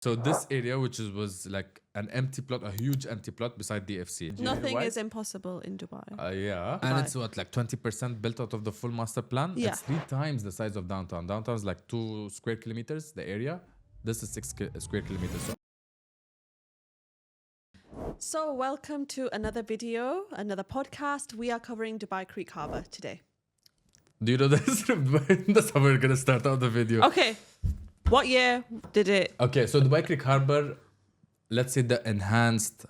So this area, was like an empty plot, a huge empty plot beside DFC. Nothing is impossible in Dubai. Yeah. And it's what, like 20% built out of the full master plan? Yeah. It's 3 times the size of downtown. Downtown is like 2 square kilometers, the area. This is 6 square kilometers. So welcome to another video, another podcast. We are covering Dubai Creek Harbour today. Do you know this? That's how we're going to start out the video. Okay. What year did it? Okay, so Dubai Creek Harbour, let's say the enhanced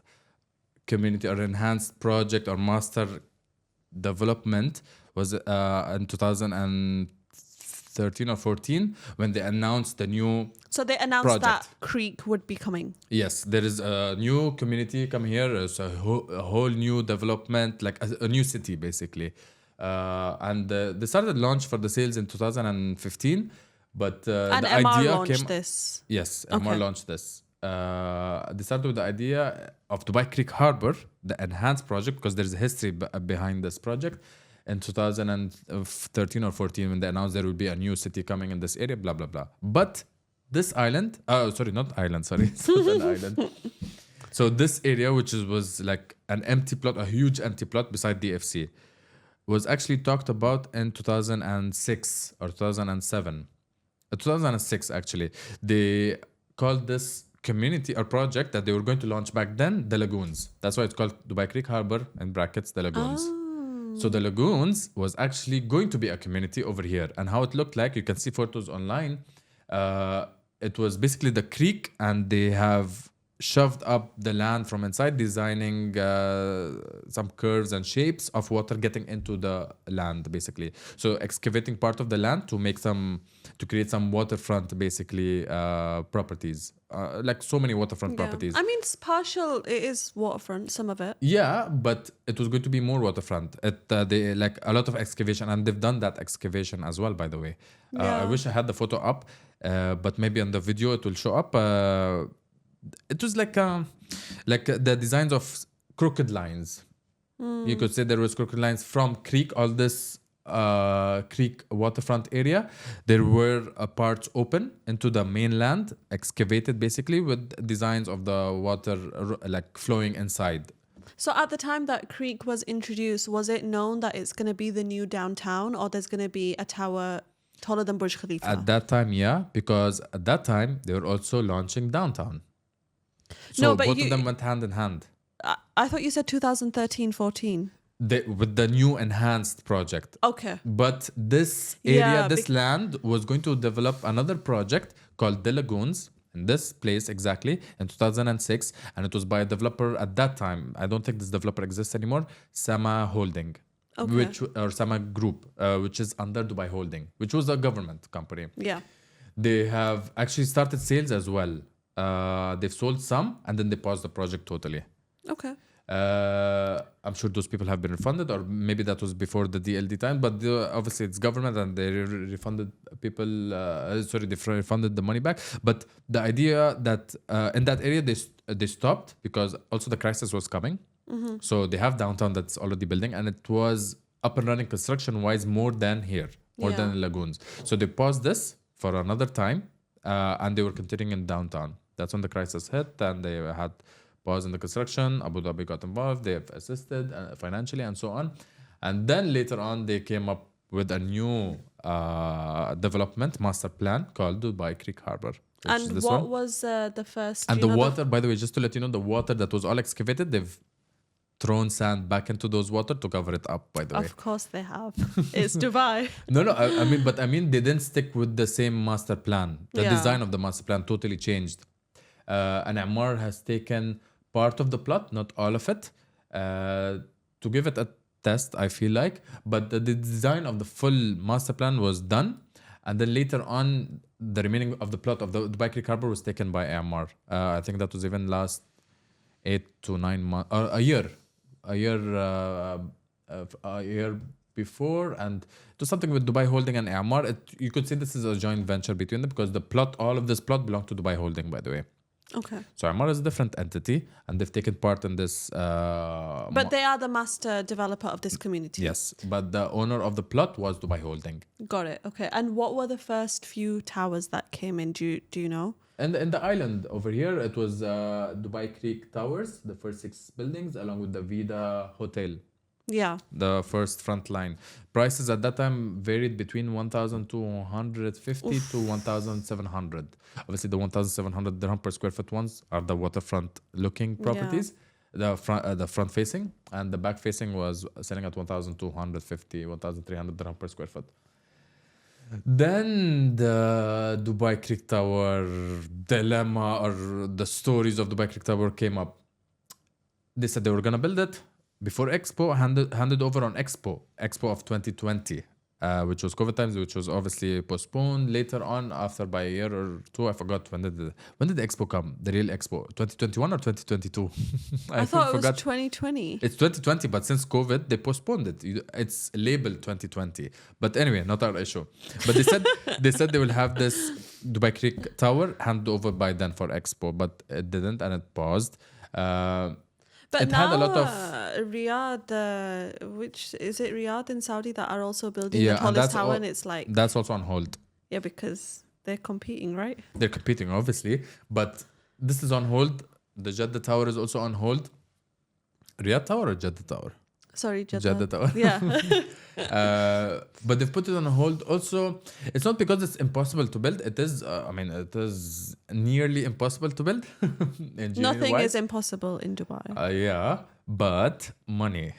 community or enhanced project or master development was in 2013 or 14 when they announced the new So they announced project. that Creek would be coming. Yes, there is a new community come here. It's a whole new development, like a new city basically. And they started launch for the sales in 2015. But And the Emaar idea launched came. this. Yes, Okay. Emaar launched this. They started with the idea of Dubai Creek Harbour, the enhanced project, because there's a history behind this project. In 2013 or 14, when they announced there will be a new city coming in this area, blah blah blah. But this island, sorry, not island, sorry, it's not an island. So this area, was like an empty plot, a huge empty plot beside DFC, was actually talked about in 2006 or 2007. 2006 actually. They called this community or project that they were going to launch back then the Lagoons. That's why it's called Dubai Creek Harbour, in brackets, the Lagoons. So the Lagoons was actually going to be a community over here. And how it looked like, you can see photos online. It was basically the creek, and they have shoved up the land from inside, designing some curves and shapes of water getting into the land basically. So excavating part of the land to create some waterfront basically properties, like so many waterfront properties. I mean, it's partial. It is waterfront, some of it. Yeah, but it was going to be more waterfront. They like a lot of excavation, and they've done that excavation as well, by the way. I wish I had the photo up, but maybe on the video it will show up. It was like the designs of crooked lines. You could say there was crooked lines from creek, all this creek waterfront area. There were parts open into the mainland, excavated basically with designs of the water like flowing inside. So at the time that Creek was introduced, was it known that it's going to be the new downtown, or there's going to be a tower taller than Burj Khalifa? At that time, yeah, because at that time they were also launching downtown. So No, but both of them went hand in hand. I thought you said 2013-14. With the new enhanced project. Okay. But this area, Yeah, land was going to develop another project called The Lagoons in this place exactly in 2006. And it was by a developer at that time. I don't think this developer exists anymore. Sama Holding. Okay. Or Sama Group, which is under Dubai Holding, which was a government company. Yeah. They have actually started sales as well. They've sold some, and then they paused the project totally. Okay. I'm sure those people have been refunded, or maybe that was before the DLD time, but obviously it's government, and they refunded people, they refunded the money back. But the idea that in that area they stopped because also the crisis was coming. Mm-hmm. So they have downtown that's already building, and it was up and running construction wise more than here, more than in Lagoons. So they paused this for another time, and they were continuing in downtown. That's when the crisis hit, and they had pause in the construction. Abu Dhabi got involved. They have assisted financially and so on. And then later on, they came up with a new development master plan called Dubai Creek Harbour. And what was the first? And the water, by the way, just to let you know, the water that was all excavated, they've thrown sand back into those water to cover it up, by the way. Of course they have. It's Dubai. No, I mean, they didn't stick with the same master plan. The design of the master plan totally changed. And Emaar has taken part of the plot, not all of it, to give it a test, I feel like. But the design of the full master plan was done. And then later on, the remaining of the plot of the Dubai Creek Harbour was taken by Emaar. I think that was even last 8 to 9 months, or a year before. And it was something with Dubai Holding and Emaar. You could say this is a joint venture between them, because all of this plot belonged to Dubai Holding, by the way. Okay. So Emaar is a different entity, and they've taken part in this. But they are the master developer of this community. Yes, but the owner of the plot was Dubai Holding. Got it. Okay. And what were the first few towers that came in? Do you know? And in the island over here, it was Dubai Creek Towers, the first 6 buildings, along with the Vida Hotel, Yeah. the first front line. Prices at that time varied between 1,250 to 1,700. Obviously, the 1,700 dirham per square foot ones are the waterfront looking properties, the front facing, and the back facing was selling at 1,250, 1,300 dirham per square foot. Then the Dubai Creek Tower dilemma, or the stories of Dubai Creek Tower, came up. They said they were gonna build it before Expo, handed over on Expo of 2020, which was COVID times, which was obviously postponed later on after by a year or two. I forgot when did the Expo come? The real Expo, 2021 or 2022? I thought it was 2020. It's 2020, but since COVID, they postponed it. It's labeled 2020. But anyway, not our issue. But they said they will have this Dubai Creek Tower handed over by then for Expo, but it didn't, and it paused. But it now, had a lot of Riyadh, which is it Riyadh in Saudi that are also building the and tallest tower, and it's like that's also on hold. Yeah, because they're competing, right? They're competing, obviously, but this is on hold. The Jeddah Tower is also on hold. Riyadh Tower or Jeddah Tower? Sorry, Jeddah. Tower. Yeah. But they've put it on hold. Also, it's not because it's impossible to build. It is. It is nearly impossible to build. Nothing is impossible in Dubai. Yeah, but money.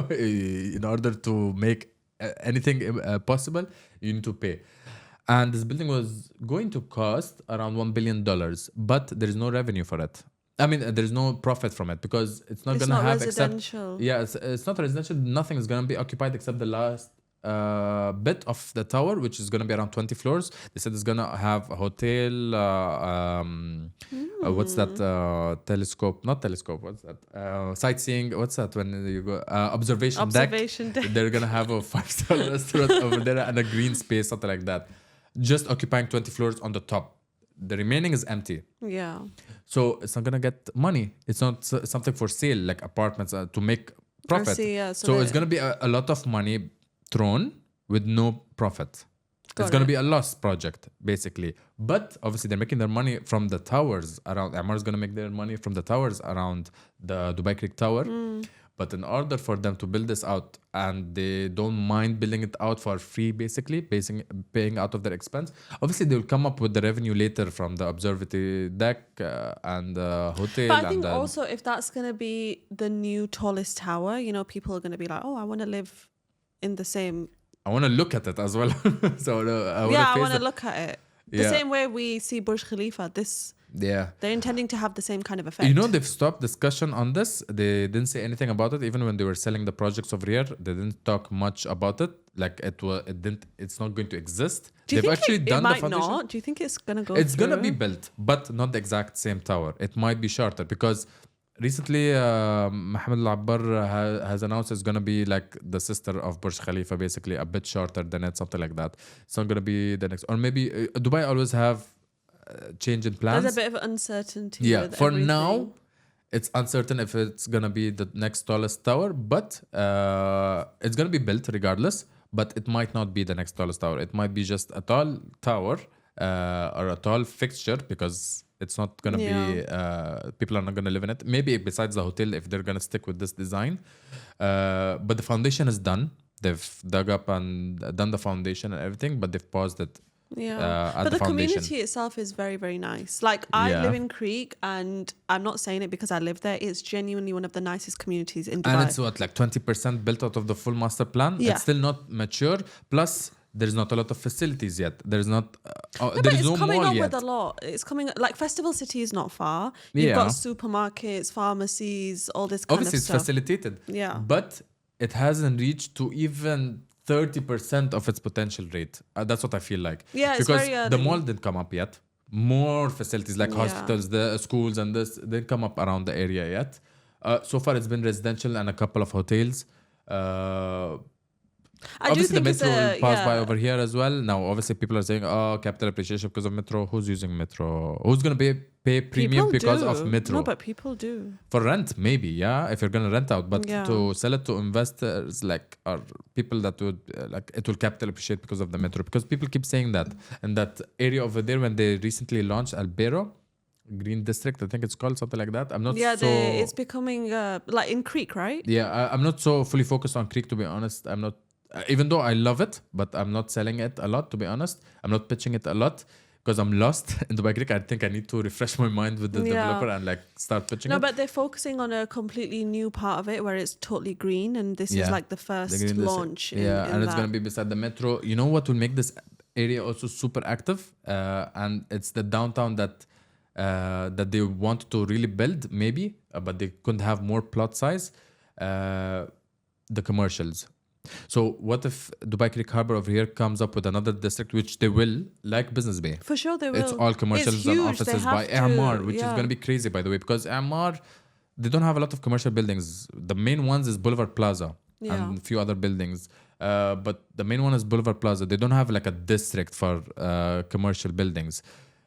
In order to make anything possible, you need to pay. And this building was going to cost around $1 billion, but there is no revenue for it. I mean, there's no profit from it because it's not gonna have residential. It's not residential. Nothing is gonna be occupied except the last bit of the tower, which is gonna be around 20 floors. They said it's gonna have a hotel. What's that? Telescope? Not telescope. What's that? Sightseeing. What's that? When you go observation deck. They're gonna have a 5-star restaurant over there and a green space, something like that. Just occupying 20 floors on the top. The remaining is empty. Yeah. So it's not gonna get money. It's not something for sale like apartments to make profit. So it's gonna be a lot of money thrown with no profit. It's gonna be a loss project basically. But obviously they're making their money from the towers around. Emaar is gonna make their money from the towers around the Dubai Creek Tower. But in order for them to build this out, and they don't mind building it out for free, basically, paying out of their expense, obviously they will come up with the revenue later from the observatory deck and the hotel. But I think also if that's going to be the new tallest tower, people are going to be like, oh, I want to live in the same. I want to look at it as well. I want to look at it. The same way we see Burj Khalifa. They're intending to have the same kind of effect. They've stopped discussion on this. They didn't say anything about it. Even when they were selling the projects over here, they didn't talk much about it. Like it's not going to exist. Do you think it might not? Do you think it's gonna go? It's gonna be built, but not the exact same tower. It might be shorter because recently Mohammed Al Abbar has announced it's gonna be like the sister of Burj Khalifa, basically a bit shorter than it, something like that. It's not gonna be the next, or maybe Dubai always have change in plans. There's a bit of uncertainty. Yeah, with for everything. now, it's uncertain if it's gonna be the next tallest tower, but it's gonna be built regardless. But it might not be the next tallest tower. It might be just a tall tower or a tall fixture because it's not gonna be. People are not gonna live in it. Maybe besides the hotel, if they're gonna stick with this design. But the foundation is done. They've dug up and done the foundation and everything, but they've paused it. But the community itself is very, very nice. Like I live in Creek, and I'm not saying it because I live there. It's genuinely one of the nicest communities in Dubai. And it's like 20% built out of the full master plan. Yeah. It's still not mature. Plus, there's not a lot of facilities yet. There's not. But it's coming up with a lot. It's coming like Festival City is not far. You've got supermarkets, pharmacies, all this kind of stuff. Obviously, it's facilitated. Yeah. But it hasn't reached to even 30% of its potential rate. That's what I feel like. Yeah, it's because very early. the mall didn't come up yet. More facilities like hospitals, the schools, and this didn't come up around the area yet. So far, it's been residential and a couple of hotels. Obviously, the metro will pass by over here as well. Now, obviously, people are saying, "Oh, capital appreciation because of metro." Who's using metro? Who's gonna pay premium People because do. of metro. No, but people do. For rent, maybe, yeah, if you're gonna rent out, but Yeah. to sell it to investors, like, or people that would like, it will capital appreciate because of the metro. Because people keep saying that, and that area over there when they recently launched Albero Green District, I think it's called something like that. I'm not Yeah, so. it's becoming like in Creek, right? Yeah, I'm not so fully focused on Creek, to be honest. I'm not, even though I love it, but I'm not selling it a lot, to be honest. I'm not pitching it a lot because I'm lost in Dubai Creek. I think I need to refresh my mind with the developer and like start pitching it. No, but they're focusing on a completely new part of it where it's totally green, and this is like the first launch. And it's going to be beside the metro. You know what will make this area also super active? And it's the downtown that they want to really build, maybe, but they couldn't have more plot size. The commercials. So what if Dubai Creek Harbour over here comes up with another district, which they will, like Business Bay? For sure they will. It's all commercials and offices by Emaar, which is going to be crazy, by the way, because Emaar, they don't have a lot of commercial buildings. The main ones is Boulevard Plaza and a few other buildings. But the main one is Boulevard Plaza. They don't have like a district for commercial buildings.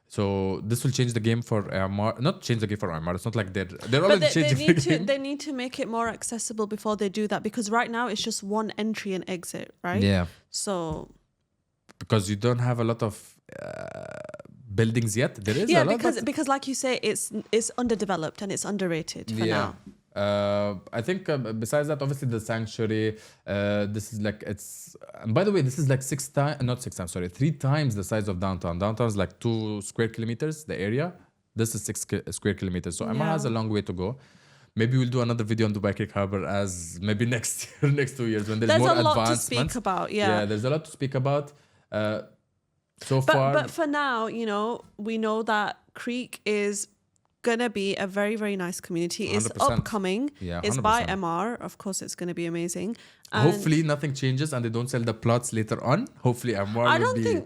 So this will change the game for Emaar. Not change the game for Emaar. It's not like they're already changing the game. They need to make it more accessible before they do that, because right now it's just one entry and exit, right? Yeah. So because you don't have a lot of buildings yet. There is a lot. because like you say, it's underdeveloped and it's underrated for now. I think besides that, obviously the sanctuary, this is like, it's, and by the way, this is like 3 times the size of downtown. Downtown is like 2 square kilometers, the area. This is 6 square kilometers. So Emaar has a long way to go. Maybe we'll do another video on Dubai Creek Harbour as maybe next year, next 2 years when there's more advancements. There's a lot to speak about, yeah, there's a lot to speak about. But for now, you know, we know that Creek is gonna be a very, very nice community. It's 100%. upcoming. Yeah, it's by Emaar. Of course, it's gonna be amazing. And hopefully nothing changes and they don't sell the plots later on. Hopefully Emaar will be good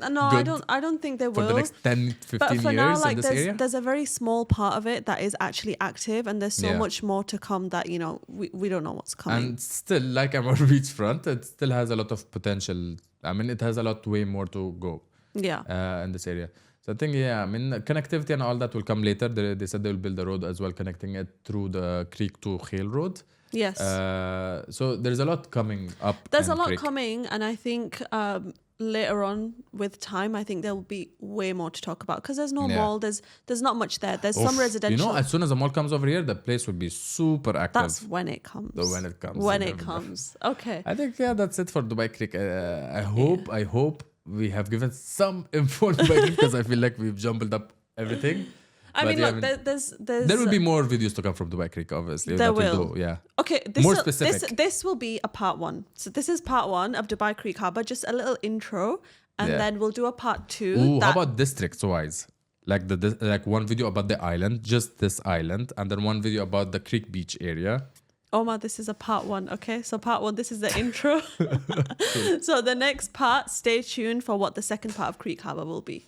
I don't think they will. For the next 10, 15 but for years now, like, in this area. there's a very small part of it that is actually active, and there's so much more to come that, you know, we don't know what's coming. And still, like Emaar beachfront, it still has a lot of potential. I mean, it has a lot way more to go. Yeah. In this area. So I think, I mean, connectivity and all that will come later. They said they will build a road as well, connecting it through the Creek to Khale Road. Yes. So there's a lot coming up. There's a lot coming, and I think later on with time, I think there will be way more to talk about, because there's no mall. There's not much there. There's some residential. You know, as soon as the mall comes over here, the place will be super active. That's when it comes. When it comes. Okay. I think that's it for Dubai Creek. I hope we have given some info on Dubai Creek, because I feel like we've jumbled up everything. I mean, look, there's there will be more videos to come from Dubai Creek, obviously. There will. Okay, more specific. This will be a part 1. So this is part 1 of Dubai Creek Harbour, just a little intro, and then we'll do a part 2. Ooh, how about districts wise? Like like one video about the island, just this island, and then one video about the Creek Beach area. Omar, this is a part 1, okay? So part 1, this is the intro. So the next part, stay tuned for what the second part of Creek Harbour will be.